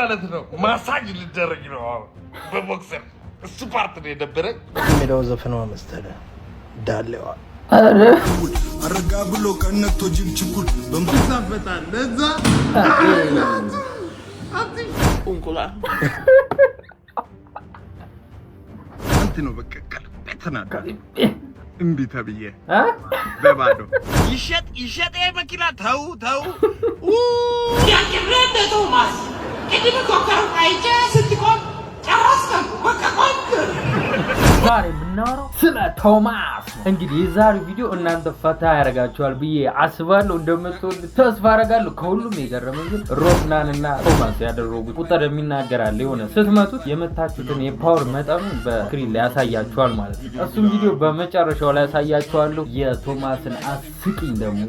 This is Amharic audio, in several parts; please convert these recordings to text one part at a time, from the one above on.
ማለት ነው ማሳጅ ልደረግ ነው በቦክሰር እሱ ፓርት ነው የነበረኝ ሜዳው ዘፈነው መሰለህ ዳሌዋ አረጋ ብሎ ከነቶ ጅብችኩል በመሳፈታል ለዛ ኡንኩላ አንተ ነው በቃ ቀልበተናዳ እምቢ ተብዬ በባዶ ይሸጥ መኪና ተው ያከረደ ቶማስ ከዲም ኮከሩ አይቼ ስትቆም ጨረስከው በቃ ቆም ዛሬ የምናወራው ስለ ቶማስ እንግዲህ የዛሬው ቪዲዮ እናንተ ፈታ ያደርጋችኋል ብዬ አስባለሁ እንደምትወዱ ተስፋ አደርጋለሁ ከሁሉም የገረመኝ ግን ሮፍናንና ቶማስ ያደረጉት ቁጥር የሚናገራል የሆነ ስትመቱት የመታችሁትን የፓወር መጠኑን በስክሪን ላይ ያሳያችኋል ማለት ነው እሱም ቪዲዮ በመጨረሻው ላይ ያሳያችኋለሁ የቶማስን አስቂኝ ደግሞ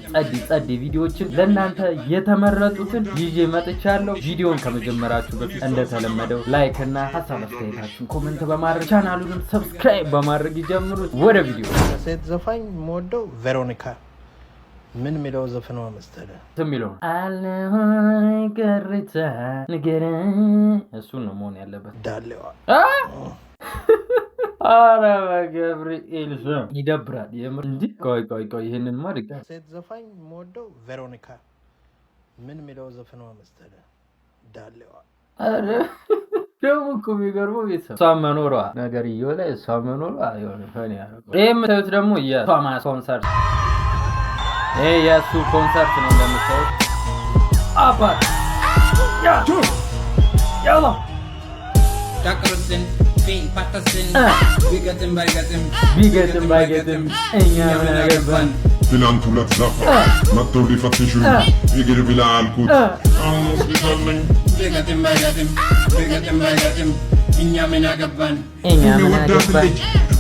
ጸዲ ቪዲዮዎችን ለእናንተ የተመረጡትን ይዤ መጥቻለሁ ቪዲዮን ከመጀመራችሁ በፊት እንደተለመደው ላይክ እና ሀሳብ አስተያየታችሁን ኮሜንት በማድረግ ቻናሉንም ሰብስክራይብ በማድረግ ይጀምሩት ወደ ቪዲዮ ሴት ዘፋኝ ሞደው ቬሮኒካ ምን ሚለው ዘፈነው መሰለህ ተሚለው አለሆይ ገርታ ንገረ እሱ ነው መሆን ያለበት ዳሌዋ አረ ገብርኤል ሰው ይደብራል የምር እንዴ ቆይ ይሄንን ማድረግ ሴት ዘፋኝ ሞደው ቬሮኒካ ምን ሚለው ዘፈነው መሰለህ ዳሌዋ አረ ደግሞ እኮ የሚገርመው ቤተሰብ እሷ መኖሯ ነገር እየሆነ እሷ መኖሯ የሆነ ፈኒ ያደርገው ይህ የምታዩት ደግሞ የቶማስ ኮንሰርት ይህ የእሱ ኮንሰርት ነው እንደምታዩት አባት ያላ ዳቅርስን ፓታስን ቢገጥም ባይገጥም እኛ ምን አገባን ትናንት ሁለት ዛፋ መጥተው ሊፈትሹኝ ይግር ብላ አልኩት አሁን ሆስፒታል ነኝ ቢገጥም ባይገጥም እኛ ምን አገባን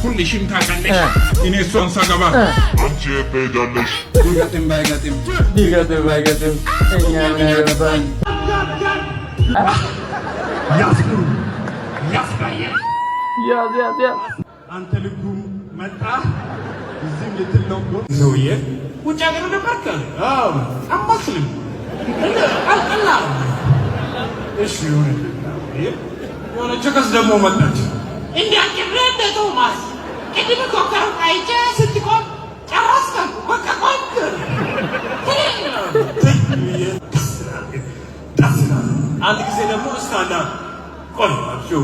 ሁልሽም ታውቃለሽ እኔ እሷን ሳገባ አንቺ ትሄጃለሽ ቢገጥም ባይገጥም እኛ ምን አገባን ያዝ አንተ ልጉም መጣ እዚህም ልትለውጎ ሰውዬ ውጭ ሀገር ነበርክ አማስልም አልቀላ እሺ የሆነ ቸከስ ደግሞ መጣች ያከረደ ቶማስ ከዲም ኮከሩ አይቼ ስትቆም ጨረስከው በቃ ቆም አንድ ጊዜ ደግሞ እስካና ቆይ አብሽው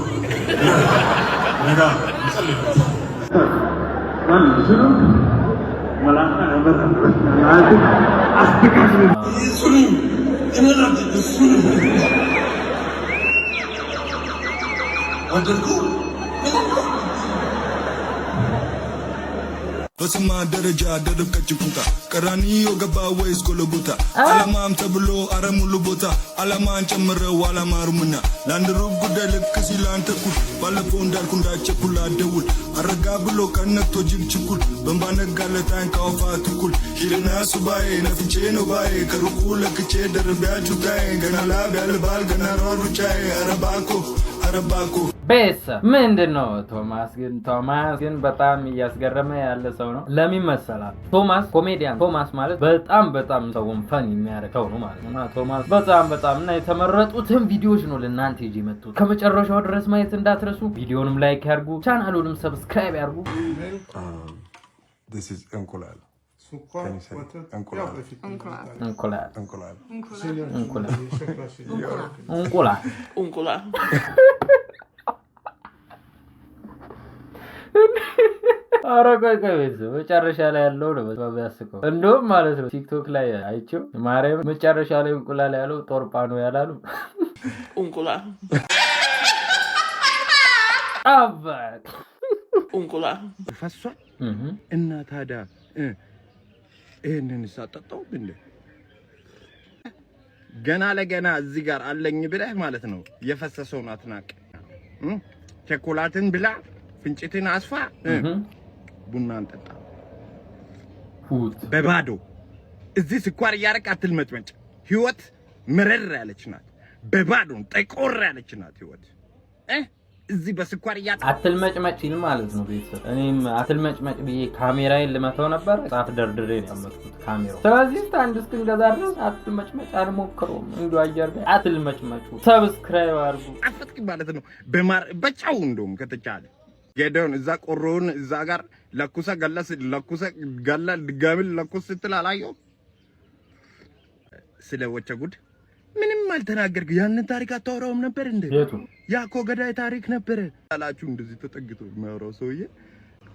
ነጋ ሰለበት ማን ዝሩ መላካ ነበር አስተካክል እሱን እነራት እሱን ወደድኩ በስማ ደረጃ ደረብከች ኩታ ቀራኒዮ ገባ ወይስ ጎለጎታ አላማም ተብሎ አረሙሉ ቦታ አላማን ጨምረው አላማሩምና ለአንድ ሩብ ጉዳይ ልክ ሲላንተ ኩል ባለፈው እንዳልኩ እንዳቸኩል አደውል አረጋ ብሎ ከነቶ ጅብችኩል በንባ ነጋለታን ካወፋ ትኩል ሂልና ሱባኤ ነፍቼ ነው ባዬ ከሩቁ ለክቼ ደርቢያችሁ ጋዬ ገና ላብ ያልባል ገና ሯሩጫዬ አረባኮ ቤተሰብ ምንድነው ቶማስ ግን በጣም እያስገረመ ያለ ሰው ነው ለምን መሰላል ቶማስ ኮሜዲያን ቶማስ ማለት በጣም ሰውን ፈን የሚያደርገው ነው ማለት ነው ቶማስ በጣም እና የተመረጡትን ቪዲዮዎች ነው ለእናንተ ይዤ መጥቶ ከመጨረሻው ድረስ ማየት እንዳትረሱ ቪዲዮንም ላይክ ያርጉ ቻናሉንም ሰብስክራይብ ያርጉ This is እንቁላል እንቁላል አረ ቆይ መጨረሻ ላይ ያለው ነው በጣም ያስቀው እንደውም ማለት ነው ቲክቶክ ላይ አይቼው ማርያም መጨረሻ ላይ እንቁላል ያለው ጦርጳ ነው ያላሉ ኡንኩላ አባክ ኡንኩላ ፈሷል እና ታዲያ ይሄንን ሳጠጣው እንደ ገና ለገና እዚህ ጋር አለኝ ብለህ ማለት ነው የፈሰሰውን አትናቅ ቸኮላትን ብላ ፍንጭትን አስፋ ቡናን ጠጣ በባዶ እዚህ ስኳር እያረቅ አትልመጭመጭ ህይወት ምረር ያለች ናት በባዶ ጠቆር ያለች ናት ህይወት እዚህ በስኳር አትልመጭመጭ ሲል ማለት ነው ቤተሰብ። እኔም አትልመጭመጭ ብዬ ካሜራዬን ልመታው ነበር ጻፍ ደርድሬ ነው ያመጣሁት ካሜራው። ስለዚህ አንድ እስክንገዛ ድረስ አትልመጭመጭ አልሞክረውም። እንደው አየር ላይ አትልመጭመጩ። ሰብስክራይብ አድርጉ። አፈጥቂ ማለት ነው በማር በጫው እንደውም ከተቻለ ገደውን እዛ ቆሮን እዛ ጋር ለኩሰ ገላ ድጋሚ ለኩስ ስትል አላየው ስለ ወቸ ጉድ ምንም አልተናገርክ። ያን ታሪክ አታወራውም ነበር እንዴ? ያኮ ገዳይ ታሪክ ነበር አላችሁ። እንደዚህ ተጠግቶ የሚያወራው ሰውዬ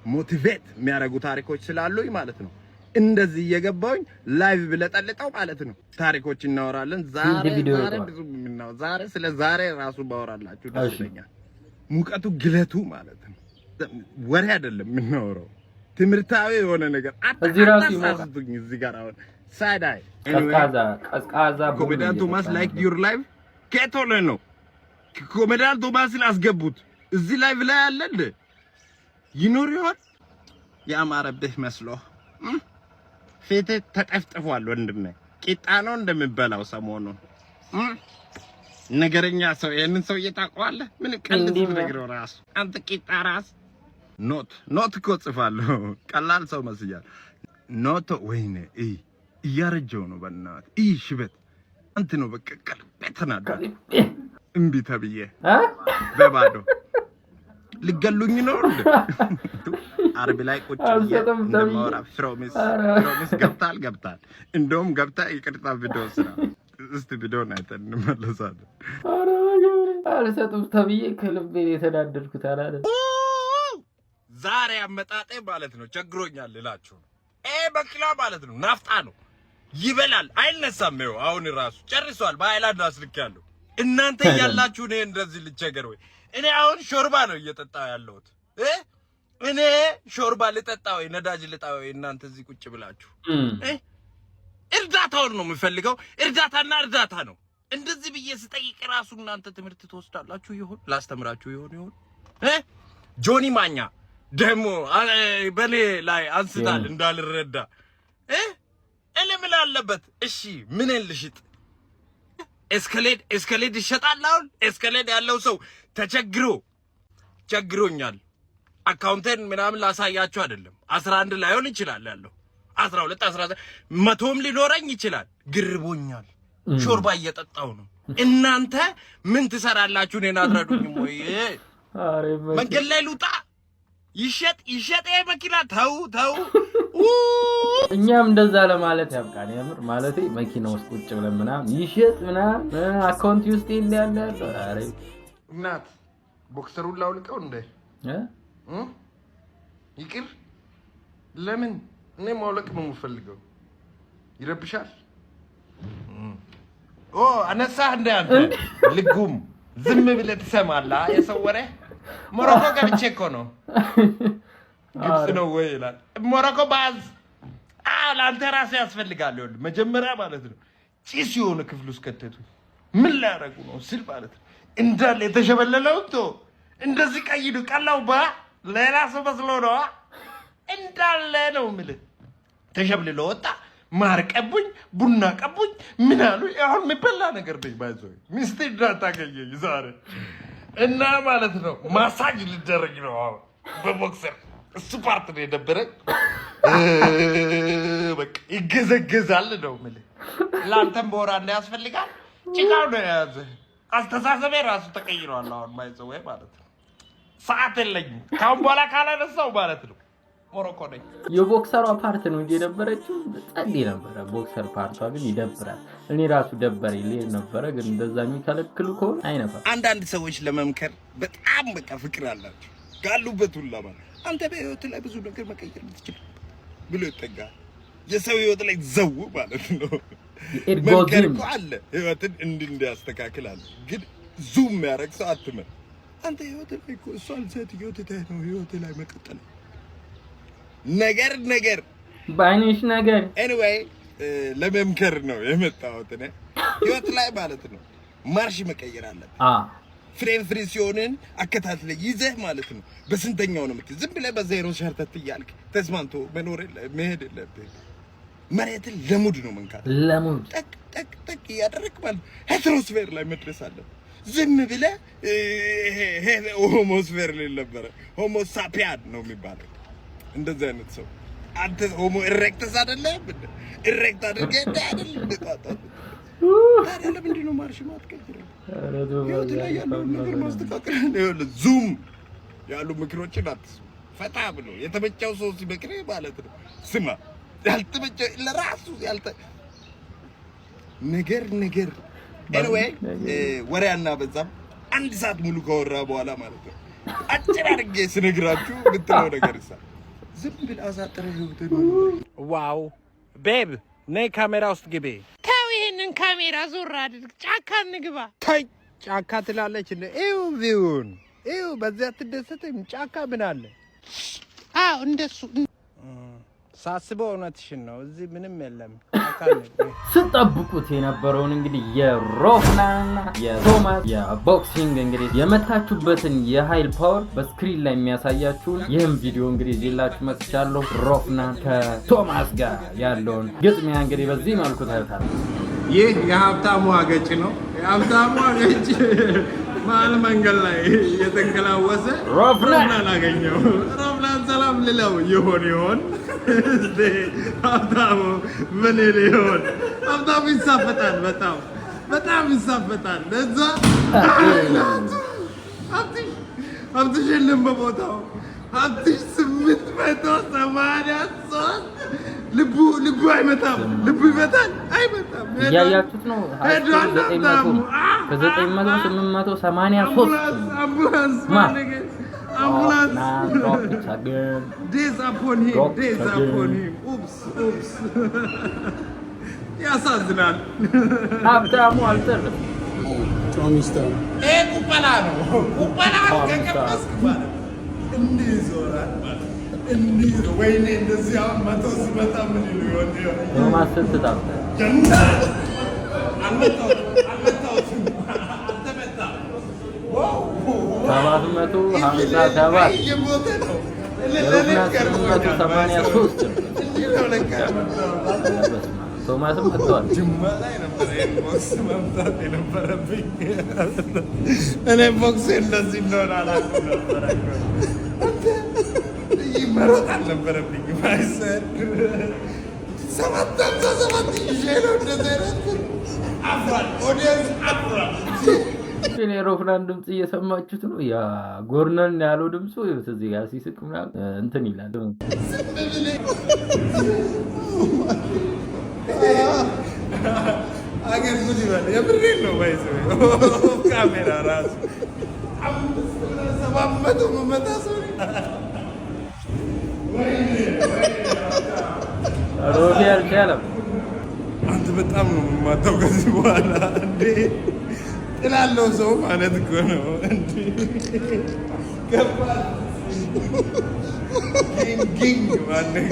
ሞቲቬት የሚያረጉ ታሪኮች ስላሉኝ ማለት ነው እንደዚህ እየገባውኝ ላይቭ ብለጠልጠው ማለት ነው ታሪኮች እናወራለን። ዛሬ ስለ ዛሬ ራሱ ባወራላችሁ ደስ ይለኛል። ሙቀቱ ግለቱ ማለት ነው ወሬ አይደለም የምናወራው ትምህርታዊ የሆነ ነገር እዚህ ራሱ ይሞቃል። እዚህ ጋር አሁን ሳይዳይ ቀዝቃዛ ኮሜዲያን ቶማስ ላይክ ዩር ላይቭ ከቶለ ነው ኮሜዲያን ቶማስን አስገቡት እዚህ ላይቭ ላይ አለ እንደ ይኖር ይሆን ያማረብህ መስሎ ፊት ተጠፍጥፏል ወንድሜ። ቂጣ ነው እንደምበላው ሰሞኑን ነገረኛ ሰው ይሄንን ሰው እየታውቀዋለህ። ምን ቀልድ ትነግረው ራስ አንተ ቂጣ ራስ ኖት እኮ ጽፋለሁ። ቀላል ሰው መስያል ኖት ወይኔ እያረጀው ነው በእናትህ ሽበት አንተ ነው በቃ ቀልቤ ተናዷል። እምቢ ተብዬ በባዶ ልገሉኝ ነው እንዴ? አርብ ላይ ቁጭ ብዬ እንደማወራ ፕሮሚስ ገብታል እንደውም ገብታ ይቅርታ ቪዲዮ ስራ እስቲ ቪዲዮን አይተን እንመለሳለን። አልሰጥም ተብዬ ከልቤ የተዳደድኩት አላለ። ዛሬ አመጣጤ ማለት ነው ቸግሮኛል እላችሁ ነው። በቂላ ማለት ነው ናፍጣ ነው ይበላል አይነሳም። ነው አሁን ራሱ ጨርሷል። በሃይላንድ አስልካለሁ። እናንተ ያላችሁ ነው እንደዚህ ልቸገር ወይ? እኔ አሁን ሾርባ ነው እየጠጣው ያለሁት። እኔ ሾርባ ልጠጣው ወይ ነዳጅ ልጣው ወይ? እናንተ እዚህ ቁጭ ብላችሁ እርዳታውን ነው የምፈልገው። እርዳታና እርዳታ ነው። እንደዚህ ብዬ ስጠይቅ ራሱ እናንተ ትምህርት ትወስዳላችሁ ይሆን? ላስተምራችሁ ይሆን? ጆኒ ማኛ ደሞ በኔ ላይ አንስታል እንዳልረዳ ምን አለበት? እሺ ምን ልሽጥ? ኤስከሌድ ይሸጣል። አሁን ኤስከሌድ ያለው ሰው ቸግሮኛል። አካውንቴን ምናምን ላሳያችሁ አይደለም 11 ላይሆን ይችላል ያለው 12 19 100ም ሊኖረኝ ይችላል። ግርቦኛል። ሾርባ እየጠጣው ነው። እናንተ ምን ትሰራላችሁ? እኔን አትረዱኝም ወይ? መንገድ ላይ ልውጣ? ይሸጥ መኪና ተው እኛም እንደዛ ለማለት ያብቃን። ያምር ማለቴ መኪና ውስጥ ቁጭ ብለን ምናምን ይሸጥ ምናምን አካውንት ውስጥ ያለ አሬ እናት ቦክሰሩን ላውልቀው እንደ ይቅር። ለምን እኔ ማውለቅ ነው የምፈልገው። ይረብሻል። አነሳህ እንደ አንተ ልጉም ዝም ብለህ ትሰማለህ። የሰው ወሬ ሞሮኮ ገብቼ እኮ ነው። ግብጽ ነው ወይ ይላል ሞሮኮ ባዝ ለአንተ ራስህ ያስፈልጋል። ይኸውልህ መጀመሪያ ማለት ነው ጭስ የሆነ ክፍል ውስጥ ከተቱ ምን ላያረጉ ነው ስል ማለት ነው እንዳለ የተሸበለለው እንደዚህ ቀይዱ ቀላው ሌላ ሰው መስሎ ነው እንዳለ ነው የምልህ። ተሸብልሎ ወጣ። ማር ቀቡኝ፣ ቡና ቀቡኝ፣ ምን አሉ። አሁን የሚበላ ነገር ነኝ ባይዘው ሚስቴ እንዳታገኘኝ ዛሬ እና ማለት ነው ማሳጅ ልደረግ ነው አሁን በቦክሰር። እሱ ፓርት ነው የደበረኝ። በቃ ይገዘገዛል ነው የምልህ። ለአንተም በወራ እንዳያስፈልጋል ጭቃው ነው የያዘህ። አስተሳሰቤ ራሱ ተቀይሯል አሁን ባይዘው ማለት ነው። ሰዓት የለኝም ካሁን በኋላ ካላነሳው ማለት ነው ሞሮኮ ነኝ። የቦክሰሯ ፓርት ነው እንጂ የደበረችው ጸልይ ነበረ። ቦክሰር ፓርቷ ግን ይደብራል። እኔ ራሱ ደበረኝ ልሄድ ነበረ፣ ግን እንደዛ የሚከለክሉ ከሆነ አይነፋም። አንዳንድ ሰዎች ለመምከር በጣም በቃ ፍቅር አላቸው ጋሉበት ሁላ ማለት አንተ በህይወት ላይ ብዙ ነገር መቀየር ትችላለህ ብሎ ይጠጋል። የሰው ህይወት ላይ ዘው ማለት ነው መምከር እኮ አለ። ህይወትን እንዲያስተካክል አለ። ግን ዙም ያደርግ ሰው አትመን። አንተ ህይወት ላይ እኮ እሷን ሴትዮ ትተህ ነው ህይወት ላይ መቀጠል ነገር ባይኒሽ ነገር ኤኒዌይ ለመምከር ነው የመጣሁት እኔ ህይወት ላይ ማለት ነው ማርሽ መቀየር አለብህ። ፍሬ ሲሆንን አከታትለ ይዘህ ማለት ነው። በስንተኛው ነው ዝም ብለህ በዜሮ ሸርተት እያልክ ተስማንቶ መኖር መሄድ የለብህ። መሬትን ለሙድ ነው መንካት። ለሙድ ጠቅ እያደረክ ማለት ሄትሮስፌር ላይ መድረስ አለብህ። ዝም ብለህ ሆሞስፌር ሊል ነበረ። ሆሞ ሳፒያን ነው የሚባለው እንደዚህ አይነት ሰው። አንተ ሆሞ ኢሬክተስ አይደለም ኢሬክት አድርገህ አይደል ታዲያ ለምንድን ነው ማርሽ ማትቀይረው? ያለው ነገር ማስተካከል ነው። ዙም ያሉ ምክሮችን አትስማ። ፈታ ብሎ የተመቸው ሰው ሲመክር ማለት ነው ስማ። ያልተመቸው ለራሱ ነገር anyway ወሬ አናበዛም። አንድ ሰዓት ሙሉ ከወራ በኋላ ማለት ነው አጭር አድርጌ ስነግራችሁ ብትለው ነገር ይሳ ዝም ብል አሳጥረው ነው። ዋው ቤብ ነይ ካሜራ ውስጥ ግቢ። ተው ይሄንን ካሜራ ዞር አድርግ። ጫካ እንግባ። ተይ ጫካ ትላለች እንደ ቪውን በዚያ አትደሰትም። ጫካ ምን አለ? አዎ እንደሱ ሳስበው እውነትሽን ነው። እዚህ ምንም የለም። ስጠብቁት የነበረውን እንግዲህ የሮፍናንና የቶማስ የቦክሲንግ እንግዲህ የመታችሁበትን የኃይል ፓወር በስክሪን ላይ የሚያሳያችሁን ይህም ቪዲዮ እንግዲህ ይዤላችሁ መጥቻለሁ። ሮፍናን ከቶማስ ጋር ያለውን ግጥሚያ እንግዲህ በዚህ መልኩ ታዩታላችሁ። ይህ የሀብታሙ አገጭ ነው። የሀብታሙ አገጭ መሀል መንገድ ላይ የተንከላወሰ ሮፍናን አገኘው። ሮፍናን ሰላም ልለው ይሆን ሀብታሙ ምን ሊሆን? ሀብታሙ ይሳፈጣል፣ በጣም ይሳፈጣል። ለዛ ሀብትሽ የለም በቦታው። ሀብትሽ 883 ልቡ አይመታም። ልቡ ይመታል አይመታም። ያያችሁት ነው። አምቡላንስ days upon him. Oops. ያሳዝናል። ሀብታሙ አልተረፈም። ቁበላ ነው ከከፈስክ ማለት እንዲህ ይዞራል ማለት እንዲህ ነው። ወይኔ እንደዚህ መቶ ሲመጣ ምን ይሆን? ቶማስ ስትጣጣ አልመጣሁትም። 757 እየሞተ ነው። የሮፍናን 883 ቶማስም መጥቷል። ጅማ ላይ ነበር ቦክስ መምታት የነበረብኝ። እኔ ቦክስ እንደዚህ እንደሆነ አላውቅም ነበር። መሮጥ አልነበረብኝ። ማይሰድ 757 ይዤ ነው እንደዚህ አፍሯል። ኦዲየንስ አፍሯል። የሮፍናን ድምጽ እየሰማችሁት ነው። ያ ጎርነን ያለው ድምጹ እዚህ ጋር ሲስቅ ምናምን እንትን ይላል። አገር ጉድ ይበል። የምሬን ነው። ባይዘው ካሜራ ራሱ 700 መመታ ሰው ሮዲ አልቻለም። አንተ በጣም ነው የማታው ከዚህ በኋላ እንዴ ጥላለው ሰው ማለት እኮ ነው እንዴ ከባድ ጊንግ ማለት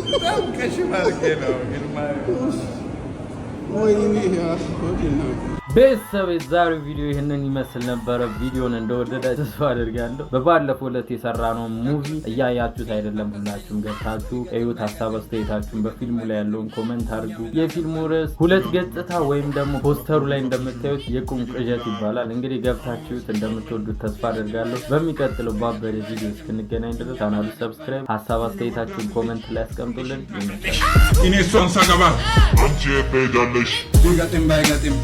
በጣም ከሽማርኬ ነው ግርማ ቤተሰብ የዛሬው ቪዲዮ ይህንን ይመስል ነበረ። ቪዲዮን እንደወደዳችሁ ተስፋ አደርጋለሁ። በባለፈው ዕለት የሰራነው ሙቪ እያያችሁት አይደለም? ሁላችሁም ገብታችሁ እዩት። ሀሳብ አስተያየታችሁን በፊልሙ ላይ ያለውን ኮሜንት አድርጉ። የፊልሙ ርዕስ ሁለት ገጽታ ወይም ደግሞ ፖስተሩ ላይ እንደምታዩት የቁም ቅዠት ይባላል። እንግዲህ ገብታችሁት እንደምትወዱት ተስፋ አደርጋለሁ። በሚቀጥለው ባበደ ቪዲዮ እስክንገናኝ ድረስ ቻናሉ ሰብስክራይብ፣ ሀሳብ አስተያየታችሁን ኮሜንት ላይ አስቀምጡልን። እኔ እሷን ሳገባ አንቺ ትሄዳለሽ። ቢገጥም ባይገጥም